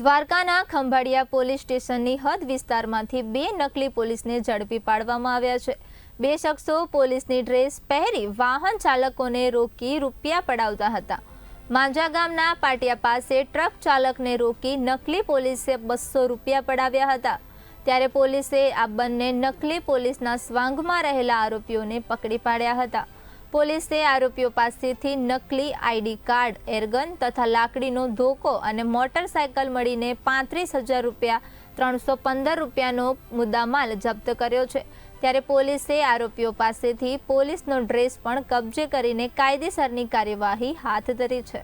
દ્વારકાના ખંભાળિયા પોલીસ સ્ટેશનની હદ વિસ્તારમાંથી બે નકલી પોલીસને ઝડપી પાડવામાં આવ્યા છે। બે શખ્સો પોલીસની ડ્રેસ પહેરી વાહન ચાલકોને રોકી રૂપિયા પડાવતા હતા। માંજા ગામના પાટિયા પાસે ટ્રક ચાલકને રોકી નકલી પોલીસે 200 રૂપિયા પડાવ્યા હતા। ત્યારે પોલીસે આ બંને નકલી પોલીસના સ્વાંગમાં રહેલા આરોપીઓને પકડી પાડ્યા હતા। પોલીસે આરોપીઓ પાસેથી નકલી આઈડી કાર્ડ, એરગન તથા લાકડીનો ધોકો અને મોટરસાયકલ મળીને 35,000 રૂપિયા 315 રૂપિયાનો મુદ્દામાલ જપ્ત કર્યો છે। ત્યારે પોલીસે આરોપીઓ પાસેથી પોલીસનો ડ્રેસ પણ કબજે કરીને કાયદેસરની કાર્યવાહી હાથ ધરી છે।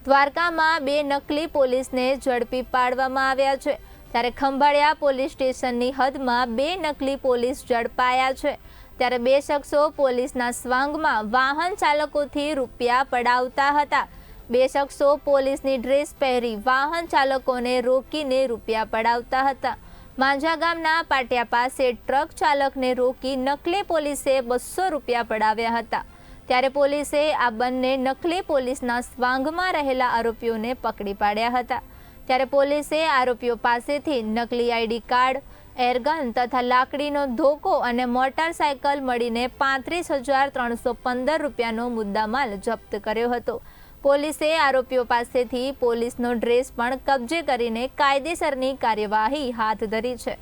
દ્વારકામાં બે નકલી પોલીસને ઝડપી પાડવામાં આવ્યા છે। ત્યારે ખંભાળિયા પોલીસ સ્ટેશનની હદમાં બે નકલી પોલીસ ઝડપાયા છે। ત્યારે બે શખ્સો પોલીસના સ્વાંગમાં વાહન ચાલકોથી રૂપિયા પડાવતા હતા। બે શખ્સો પોલીસની ડ્રેસ પહેરી વાહન ચાલકોને રોકીને રૂપિયા પડાવતા હતા। માંજા ગામના પાટિયા પાસે ટ્રક ચાલકને રોકી નકલી પોલીસે 200 રૂપિયા પડાવ્યા હતા। ત્યારે પોલીસે આ બંને નકલી પોલીસના સ્વાંગમાં રહેલા આરોપીઓને પકડી પાડ્યા હતા। ત્યારે પોલીસે આરોપીઓ પાસેથી નકલી આઈડી કાર્ડ, એરગન તથા લાકડીનો ધોકો અને મોટરસાયકલ મળીને 35,315 રૂપિયાનો મુદ્દામાલ જપ્ત કર્યો હતો। પોલીસે આરોપીઓ પાસેથી પોલીસનો ડ્રેસ પણ કબજે કરીને કાયદેસરની કાર્યવાહી હાથ ધરી છે।